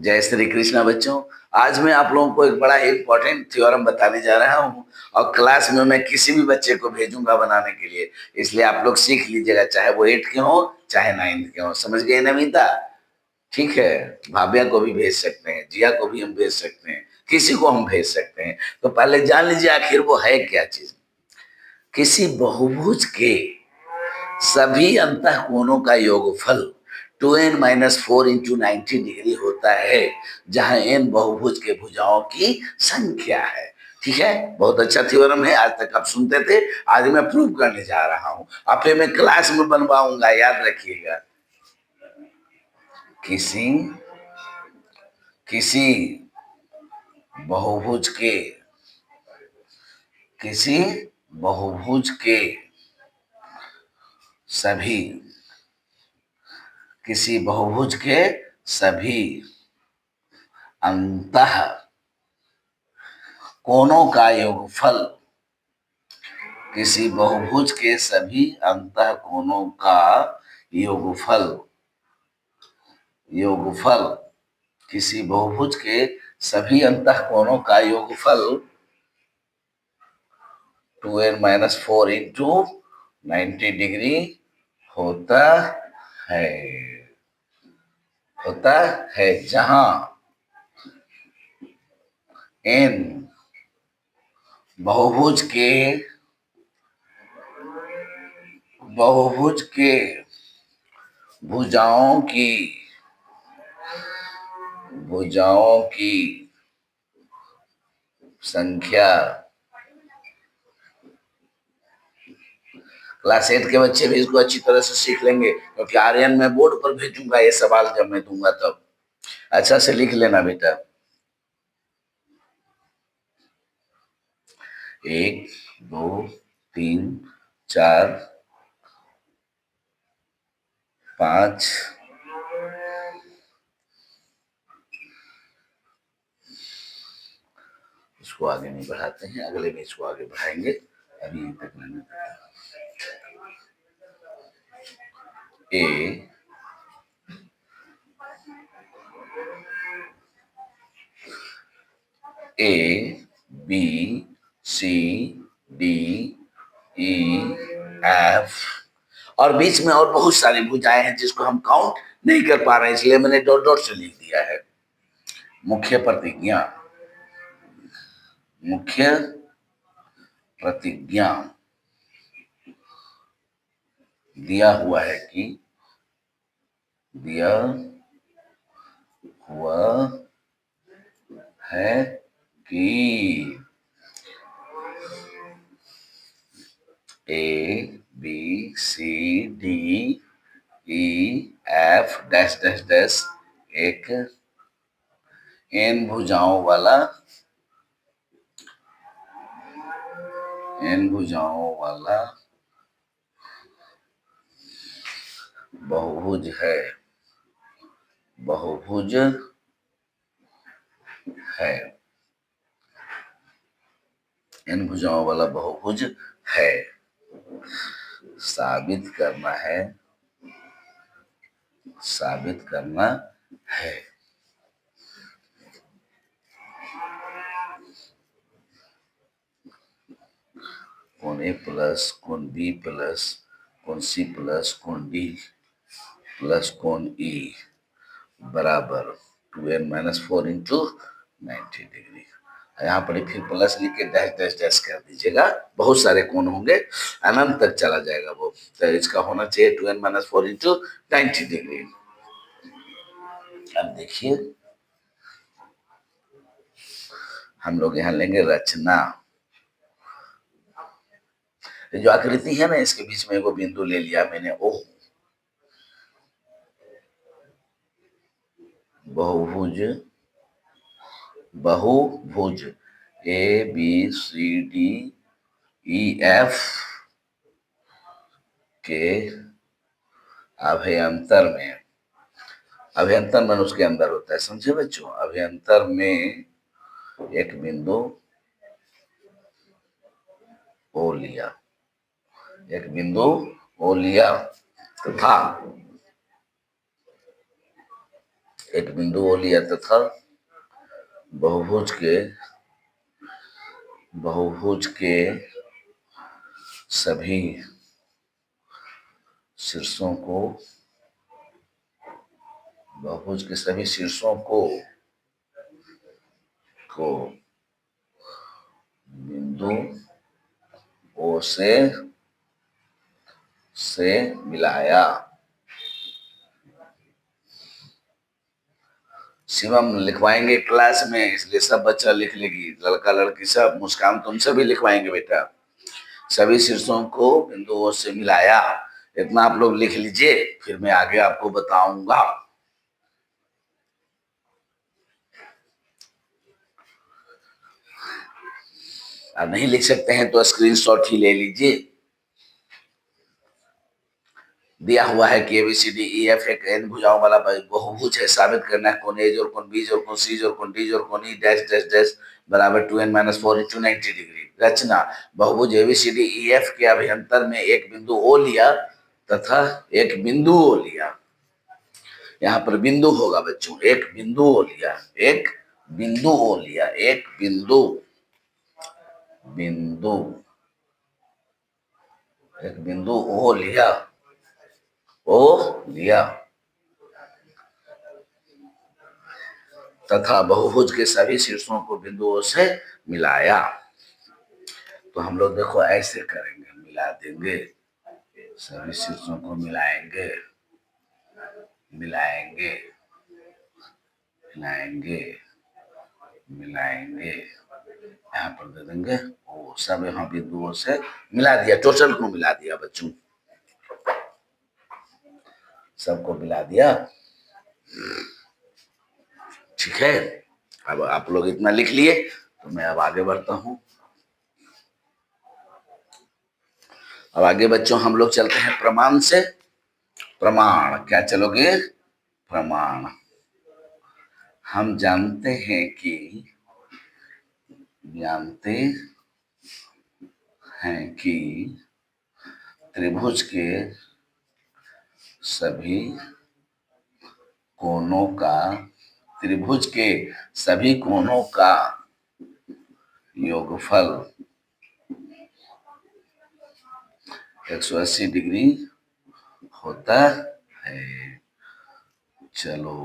जय श्री कृष्णा बच्चों। आज मैं आप लोगों को एक बड़ा इम्पोर्टेंट थ्योरम बताने जा रहा हूँ और क्लास में मैं किसी भी बच्चे को भेजूंगा बनाने के लिए, इसलिए आप लोग सीख लीजिएगा, चाहे वो 8 के हो चाहे 9 के हो। समझ गए नमिता? ठीक है। भाभ्या को भी भेज सकते हैं, जिया को भी हम भेज सकते हैं, किसी को हम भेज सकते हैं। तो पहले जान लीजिए आखिर वो है क्या चीज। किसी बहुभुज के सभी अंतः कोणों का योगफल 2n-4 इंटू 90 डिग्री होता है, जहां n बहुभुज के भुजाओं की संख्या है। ठीक है, बहुत अच्छा थ्योरम है। आज तक आप सुनते थे, आज मैं प्रूव करने जा रहा हूं। अब फिर मैं क्लास में बनवाऊंगा, याद रखिएगा। किसी किसी बहुभुज के किसी बहुभुज के सभी किसी बहुभुज के सभी अंतः कोणों का योगफल किसी बहुभुज के सभी अंतः कोणों का योगफल योगफल किसी बहुभुज के सभी अंतः कोणों का योगफल 2n-4 इंटू 90 डिग्री होता है जहां n बहुभुज के बहुभुज के भुजाओं की भुजाओं की संख्या। क्लास 8 के बच्चे भी इसको अच्छी तरह से सीख लेंगे, क्योंकि आर्यन में बोर्ड पर भेजूंगा ये सवाल, जब मैं दूंगा तब अच्छा से लिख लेना बेटा। 1 2 3 4 5 इसको आगे नहीं बढ़ाते हैं, अगले में इसको आगे बढ़ाएंगे। अभी तक मैंने A B C D E F, और बीच में और बहुत सारी भुजाएं हैं जिसको हम काउंट नहीं कर पा रहे हैं, इसलिए मैंने डॉट डॉट से लिख दिया है। मुख्य प्रतिज्ञा मुख्य प्रतिज्ञा दिया हुआ है कि दिया हुआ है कि A B C D E F dash dash dash एक एन भुजाओं वाला बहुभुज है एन भुजाओं वाला बहुभुज है। साबित करना है। कोण ए प्लस कोण बी प्लस कोण सी प्लस कोण डी प्लस कोण ई बराबर 2n-4 इंटू 90 डिग्री। यहाँ पर फिर प्लस लिख के डैश डैश डैश कर दीजिएगा, बहुत सारे कोण होंगे, अनंत तक चला जाएगा वो। तो इसका होना चाहिए 2n-4 इंटू 90 डिग्री। अब देखिए हम लोग यहाँ लेंगे रचना। जो आकृति है ना, इसके बीच में एगो बिंदु ले लिया मैंने, ओ बहुभुज A B C D E F के अभ्यंतर मन उसके अंदर होता है। समझे बच्चों? अभ्यंतर में एक बिंदु ओ लिया तथा एक बिंदु ओ लिया तथा बहुभुज के सभी शीर्षों को बिंदु ओ से मिलाया। शिवम लिखवाएंगे क्लास में, इसलिए सब बच्चा लिख लेगी, लड़का लड़की सब। मुस्कान तुम सभी लिखवाएंगे बेटा। सभी शीर्षों को बिंदुओं से मिलाया, इतना आप लोग लिख लीजिए, फिर मैं आगे आपको बताऊंगा। आप नहीं लिख सकते हैं तो स्क्रीनशॉट ही ले लीजिए। दिया हुआ है कि ABCDEF एक n भुजाओं वाला बहुभुज है। साबित करना है कौन ए जोड़ कौन बी जोड़ कौन सी जोड़ कौन डी जोड़ कौन ई डैश डैश डैश बराबर 2n-4 × 90 डिग्री। रचना, बहुभुज ABCDEF के अभ्यंतर में एक बिंदु ओ लिया तथा एक बिंदु ओ लिया। यहाँ पर बिंदु होगा बच्चों, एक बिंदु ओ लिया, एक बिंदु ओ लिया, एक बिंदु एक बिंदु ओ लिया तथा बहुभुज के सभी शीर्षों को बिंदुओं से मिलाया। तो हम लोग देखो ऐसे करेंगे, मिला देंगे, सभी शीर्षों को मिलाएंगे, यहाँ पर दे देंगे वो सब, यहाँ बिंदुओं से मिला दिया, टोटल को मिला दिया बच्चों, सबको मिला दिया। ठीक है, अब आप लोग इतना लिख लिए तो मैं अब आगे बढ़ता हूं। अब आगे बच्चों हम लोग चलते हैं प्रमाण से। प्रमाण क्या चलोगे? प्रमाण। हम जानते हैं कि त्रिभुज के सभी कोनों का योगफल 180 डिग्री होता है। चलो,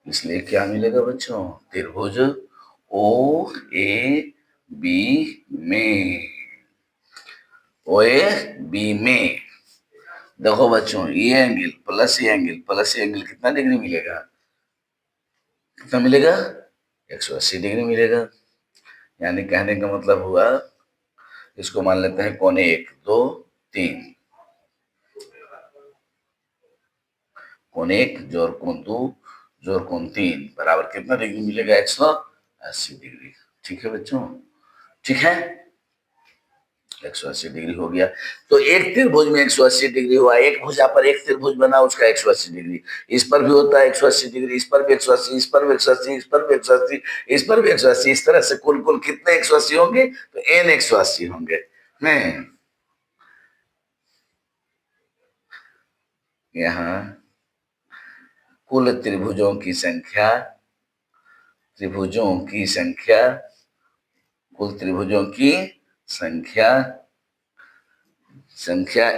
इसलिए क्या मिलेगा बच्चों? त्रिभुज OAB में देखो बच्चों, ये एंगल प्लस ये एंगल कितना डिग्री मिलेगा? कितना मिलेगा? 180 डिग्री मिलेगा। यानी कहने का मतलब हुआ, इसको मान लेते हैं कोण 1 2 3, कोण 1 जोड़ कोण 2 जोड़ कोण 3 बराबर कितना डिग्री मिलेगा? 180 डिग्री। ठीक है बच्चों, ठीक है, 180 डिग्री हो गया। तो एक त्रिभुज में 180 डिग्री हुआ, एक भुजा पर एक त्रिभुज बना, उसका 180 डिग्री। इस पर भी होता है 180 डिग्री, इस पर भी 180, इस पर भी 180, इस पर भी 180, इस पर भी 180। इस तरह से कुल कितने 180 होंगे? तो n 180 होंगे। यहाँ कुल त्रिभुजों की संख्या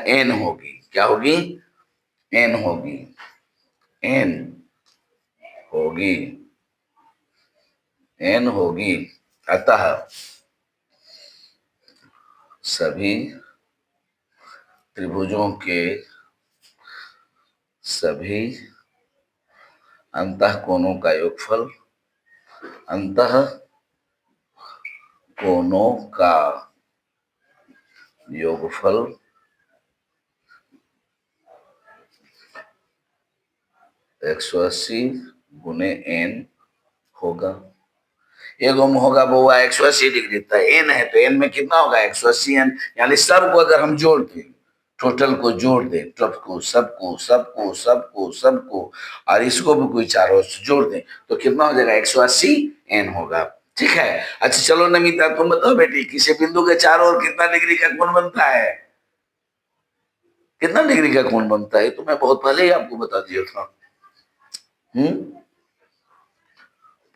n होगी। क्या होगी? n होगी। अतः सभी त्रिभुजों के सभी अंतःकोणों का योगफल 180 गुने n होगा। एगो में होगा बउआ 180 डिग्री, तो n है तो n में कितना होगा? 180n। यानी सबको अगर हम जोड़ दें, टोटल को जोड़ दें, सबको और इसको भी कोई चारों से जोड़ दें तो कितना हो जाएगा? 180n होगा। ठीक है। अच्छा चलो नमिता तुम बताओ बेटी, किसी बिंदु के चारों ओर कितना डिग्री का कोण बनता है? कितना डिग्री का कोण बनता है? तो मैं बहुत पहले ही आपको बता दिया था।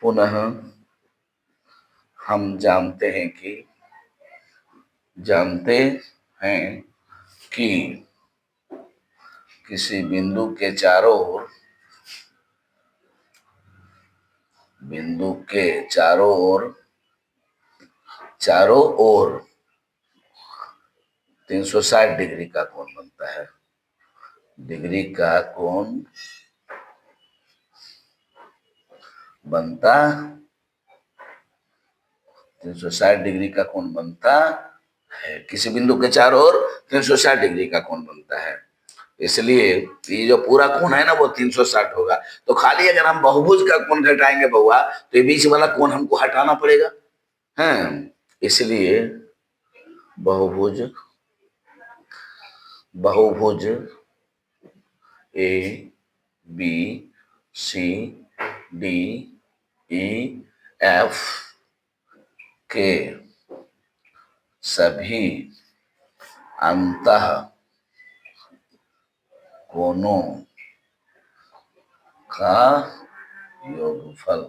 पुनः हम जानते हैं कि किसी बिंदु के चारों ओर 360 डिग्री का कोण बनता है। डिग्री का कोण बनता 360 डिग्री का कोण बनता है। किसी बिंदु के चारों ओर 360 डिग्री का कोण बनता है, इसलिए ये जो पूरा कोण है ना वो 360 होगा। तो खाली अगर हम बहुभुज का कोण घटाएंगे बउआ तो ये बीच वाला कोण हमको हटाना पड़ेगा, है। इसलिए बहुभुज A B C D E F के सभी अंतः कोणों का योगफल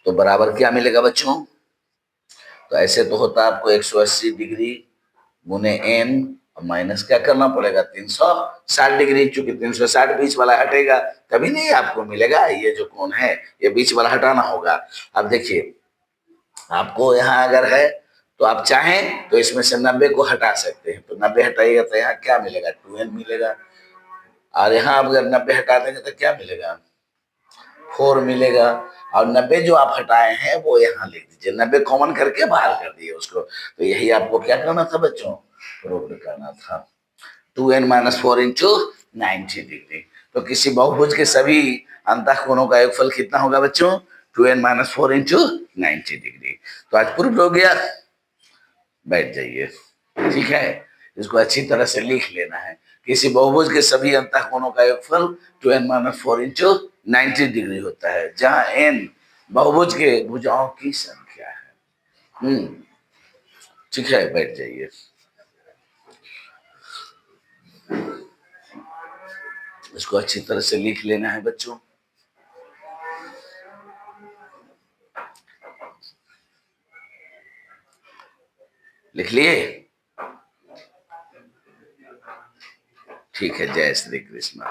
तो बराबर क्या मिलेगा बच्चों? तो ऐसे तो होता आपको 180 डिग्री गुने n और माइनस क्या करना पड़ेगा 360 डिग्री, चूंकि 360 बीच वाला हटेगा तभी नहीं आपको मिलेगा। ये जो कोण है ये बीच वाला हटाना होगा। अब देखिए आपको यहाँ अगर है तो आप चाहें तो इसमें से 90 को हटा सकते हैं, तो 90 हटाइएगा तो यहाँ क्या मिलेगा 2n मिलेगा, और यहाँ आप अगर 90 हटा देंगे तो क्या मिलेगा 4 मिलेगा। और 90 जो आप हटाए हैं वो यहाँ लिख दीजिए, 90 कॉमन करके बाहर कर दिए उसको। तो यही आपको क्या करना था बच्चों, प्रूव करना था। 2n minus 4 into 90 degree. तो किसी बहुभुज के सभी अंतः कोणों का योगफल कितना होगा बच्चों 2n माइनस 4 इंटू 90 डिग्री। तो आज प्रूव हो गया, बैठ जाइए, ठीक है। इसको अच्छी तरह से लिख लेना है। किसी बहुभुज के सभी अंतः कोणों का योगफल 2n माइनस 4 इंटू 90 डिग्री होता है, जहां n बहुभुज के भुजाओं की संख्या है। ठीक है, बैठ जाइए। इसको अच्छी तरह से लिख लेना है बच्चों। लिख लिए? ठीक है, जय श्री कृष्ण।